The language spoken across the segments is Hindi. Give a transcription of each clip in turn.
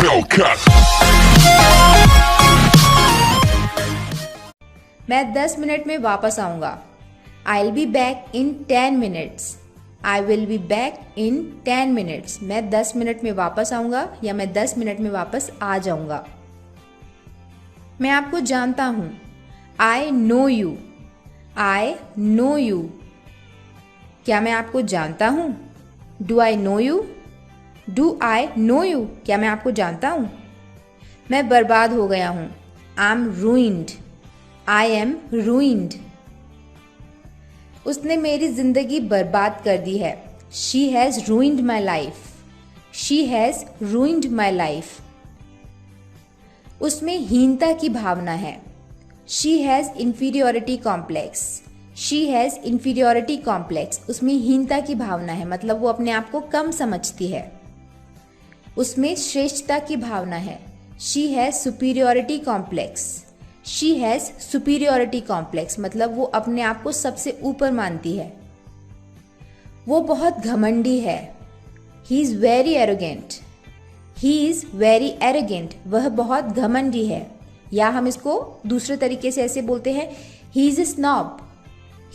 Hellcat. मैं 10 मिनट में वापस आऊंगा। I'll be back in 10 minutes. I will be back in 10 minutes. मैं 10 मिनट में वापस आऊंगा या मैं 10 मिनट में वापस आ जाऊंगा। मैं आपको जानता हूं। I know you. I know you. क्या मैं आपको जानता हूं? Do I know you? Do I know you? क्या मैं आपको जानता हूं? मैं बर्बाद हो गया हूं। I'm ruined. I am ruined. उसने मेरी जिंदगी बर्बाद कर दी है। She has ruined my life. She has ruined my life. उसमें हीनता की भावना है। She has inferiority complex. She has inferiority complex. उसमें हीनता की भावना है, मतलब वो अपने आप को कम समझती है। उसमें श्रेष्ठता की भावना है। She has superiority complex. She has superiority complex, मतलब वो अपने आप को सबसे ऊपर मानती है। वो बहुत घमंडी है। He is very arrogant. He is very arrogant. वह बहुत घमंडी है। या हम इसको दूसरे तरीके से ऐसे बोलते हैं, He is a snob.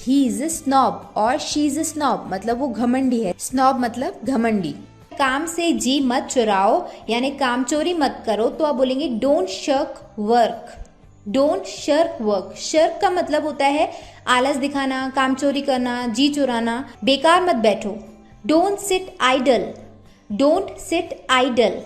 He is a snob और she is a snob, मतलब वो घमंडी है। Snob मतलब घमंडी। काम से जी मत चुराओ, यानी काम चोरी मत करो, तो आप बोलेंगे Don't shirk work. Don't shark work. Shark का मतलब होता है आलस दिखाना, काम चोरी करना, जी चुराना। बेकार मत बैठो। Don't sit idle. Don't sit idle.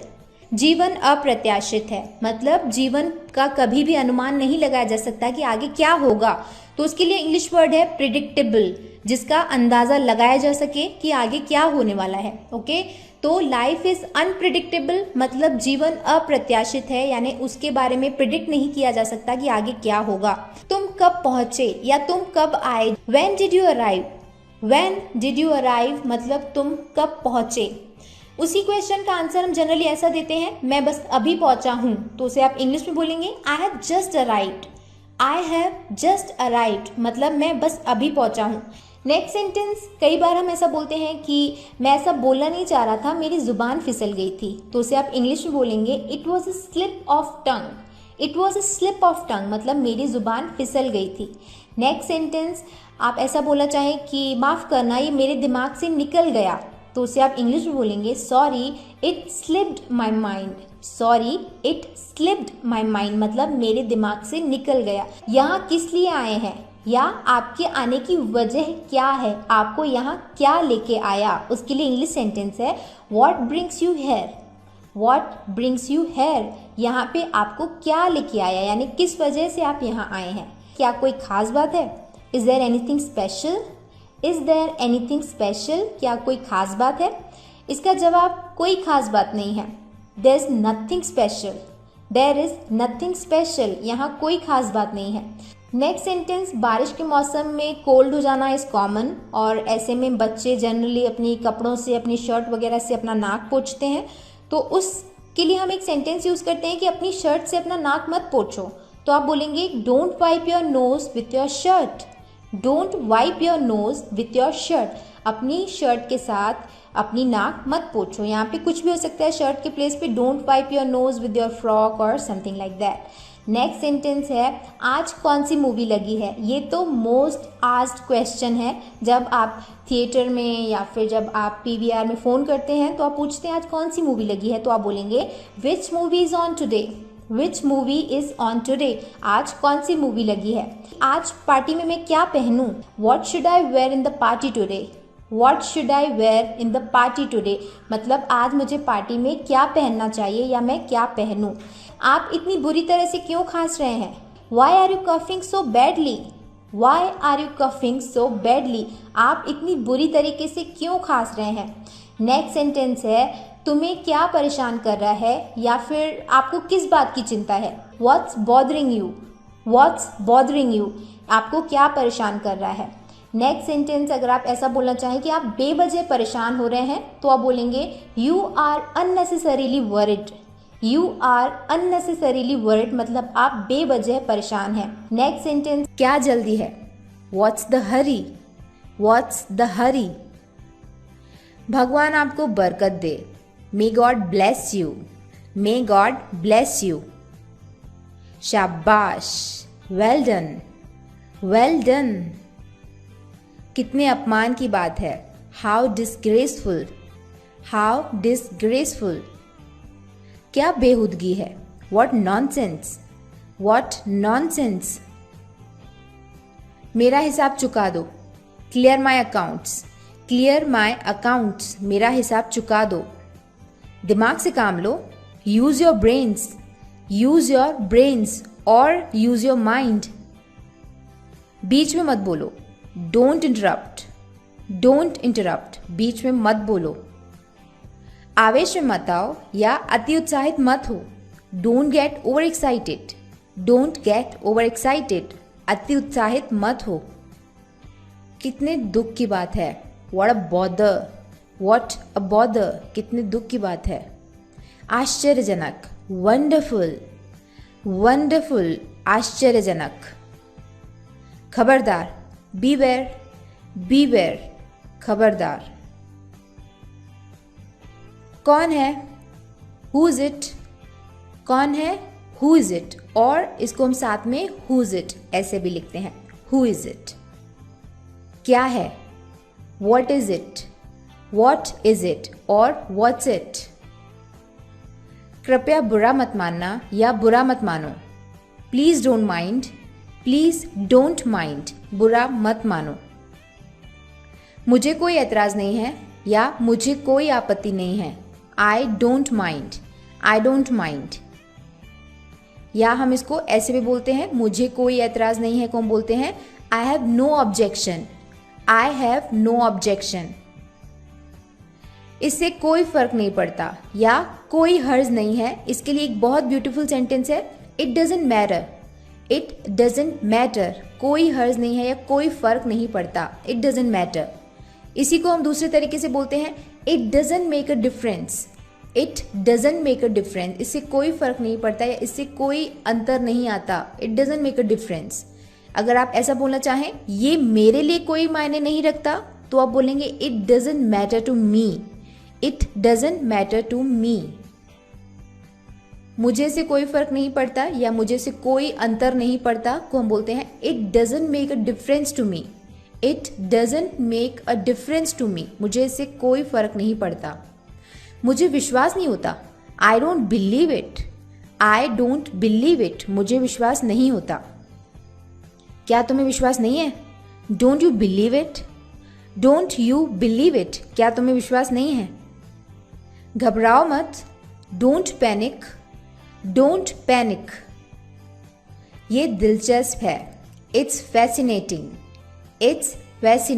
जीवन अप्रत्याशित है, मतलब जीवन का कभी भी अनुमान नहीं लगाया जा सकता कि आगे क्या होगा, तो उसके लिए इंग्लिश वर्ड है प्रिडिक्टेबल, जिसका अंदाजा लगाया जा सके कि आगे क्या होने वाला है। ओके, तो लाइफ इज अनप्रिडिक्टेबल, मतलब जीवन अप्रत्याशित है, यानी उसके बारे में प्रिडिक्ट नहीं किया जा सकता कि आगे क्या होगा। तुम कब पहुंचे या तुम कब आए। When did you arrive? When did you arrive? मतलब तुम कब पहुंचे। उसी क्वेश्चन का आंसर हम जनरली ऐसा देते हैं, मैं बस अभी पहुंचा हूं, तो उसे आप इंग्लिश में बोलेंगे I have just arrived. I have just arrived मतलब मैं बस अभी पहुंचा हूं। नेक्स्ट सेंटेंस, कई बार हम ऐसा बोलते हैं कि मैं ऐसा बोलना नहीं चाह रहा था, मेरी जुबान फिसल गई थी, तो उसे आप इंग्लिश में बोलेंगे it was a slip of tongue. It was a slip of tongue मतलब मेरी जुबान फिसल गई थी। नेक्स्ट सेंटेंस, आप ऐसा बोलना चाहें कि माफ़ करना, ये मेरे दिमाग से निकल गया, तो उसे आप इंग्लिश में बोलेंगे sorry it slipped my mind. Sorry it slipped my mind मतलब मेरे दिमाग से निकल गया। यहाँ किस लिए आए हैं या आपके आने की वजह क्या है, आपको यहाँ क्या लेके आया, उसके लिए इंग्लिश सेंटेंस है what brings you here. What brings you here, यहाँ पे आपको क्या लेके आया, यानी किस वजह से आप यहाँ आए हैं। क्या कोई खास बात है। Is there anything special. Is there anything special, क्या कोई खास बात है। इसका जवाब कोई खास बात नहीं है। There is nothing special. There is nothing special, यहाँ कोई खास बात नहीं है। नेक्स्ट सेंटेंस, बारिश के मौसम में कोल्ड हो जाना इज कॉमन, और ऐसे में बच्चे जनरली अपनी कपड़ों से, अपनी शर्ट वगैरह से अपना नाक पोंछते हैं, तो उसके लिए हम एक सेंटेंस यूज करते हैं कि अपनी शर्ट से अपना नाक मत पोंछो, तो आप बोलेंगे don't wipe your nose with your shirt. Don't wipe your nose with your shirt, अपनी शर्ट के साथ अपनी नाक मत पोंछो। यहाँ पे कुछ भी हो सकता है शर्ट के प्लेस पे, don't wipe your nose with your frock और something like that. Next sentence है आज कौन सी मूवी लगी है। ये तो मोस्ट आस्क्ड क्वेश्चन है, जब आप थिएटर में या फिर जब आप पीवीआर में फ़ोन करते हैं तो आप पूछते हैं आज कौन सी मूवी लगी है, तो आप बोलेंगे which movie is on today. Which movie is on today, आज कौन सी मूवी लगी है। आज पार्टी में मैं क्या पहनूं, what should I wear in the party today. What should I wear in the party today मतलब आज मुझे पार्टी में क्या पहनना चाहिए या मैं क्या पहनूं। आप इतनी बुरी तरह से क्यों खांस रहे हैं। Why are you coughing so badly. Why are you coughing so badly, आप इतनी बुरी तरीके से क्यों खांस रहे हैं। नेक्स्ट सेंटेंस है तुम्हें क्या परेशान कर रहा है या फिर आपको किस बात की चिंता है। What's bothering you. What's bothering you, आपको क्या परेशान कर रहा है। नेक्स्ट सेंटेंस, अगर आप ऐसा बोलना चाहें कि आप बेवजह परेशान हो रहे हैं, तो आप बोलेंगे you are unnecessarily worried. You are unnecessarily worried मतलब आप बेवजह परेशान हैं। नेक्स्ट सेंटेंस, क्या जल्दी है। What's the hurry. What's the hurry, भगवान आपको बरकत दे। May God bless you. May God bless you. शाबाश, वेल डन, वेल डन। कितने अपमान की बात है, हाउ डिसग्रेसफुल, हाउ डिसग्रेसफुल। क्या बेहुदगी है, व्हाट नॉनसेंस, व्हाट नॉनसेंस। मेरा हिसाब चुका दो, clear my accounts, clear my accounts. मेरा हिसाब चुका दो। दिमाग से काम लो, use your brains, use your brains और यूज योर माइंड। बीच में मत बोलो, डोंट इंटरप्ट, डोंट इंटरप्ट। बीच में मत बोलो। आवेश में मत आओ या अति उत्साहित मत हो। Don't get over excited, don't get over excited. अति उत्साहित मत हो। कितने दुख की बात है, what a bother, what a bother. कितने दुख की बात है। आश्चर्यजनक, वंडरफुल, वंडरफुल, आश्चर्यजनक। खबरदार, बीवेयर, बीवेयर, खबरदार। कौन है, हु इज इट, कौन है, हु इज इट। और इसको हम साथ में हु इज इट ऐसे भी लिखते हैं, हु इज इट। क्या है, what is it, what is it और व्हाट्स इट। कृपया बुरा मत मानना या बुरा मत मानो। Please don't mind, please don't mind. बुरा मत मानो। मुझे कोई एतराज नहीं है या मुझे कोई आपत्ति नहीं है। I don't mind, I don't mind. या हम इसको ऐसे भी बोलते हैं, मुझे कोई एतराज नहीं है को हम बोलते हैं I have no objection, I have no objection. इससे कोई फर्क नहीं पड़ता या कोई हर्ज नहीं है। इसके लिए एक बहुत ब्यूटीफुल सेंटेंस है, it doesn't matter, it doesn't matter. कोई हर्ज नहीं है या कोई फर्क नहीं पड़ता, इट डजंट मैटर। इसी को हम दूसरे तरीके से बोलते हैं, it doesn't make a difference, it doesn't make a difference. इससे कोई फर्क नहीं पड़ता या इससे कोई अंतर नहीं आता, it doesn't make a difference. अगर आप ऐसा बोलना चाहें, ये मेरे लिए कोई मायने नहीं रखता, तो आप बोलेंगे it doesn't matter to me, it doesn't matter to me. मुझे से कोई फर्क नहीं पड़ता या मुझे से कोई अंतर नहीं पड़ता को हम बोलते हैं it doesn't make a difference to me, it doesn't make a difference to me. मुझे इससे कोई फर्क नहीं पड़ता। मुझे विश्वास नहीं होता, I don't believe it, I don't believe it. मुझे विश्वास नहीं होता। क्या तुम्हें विश्वास नहीं है, don't you believe it, don't you believe it. क्या तुम्हें विश्वास नहीं है। घबराओ मत, डोंट पैनिक, डोंट पैनिक। ये दिलचस्प है, इट्स फैसिनेटिंग, इट्स फैसिनेटिंग।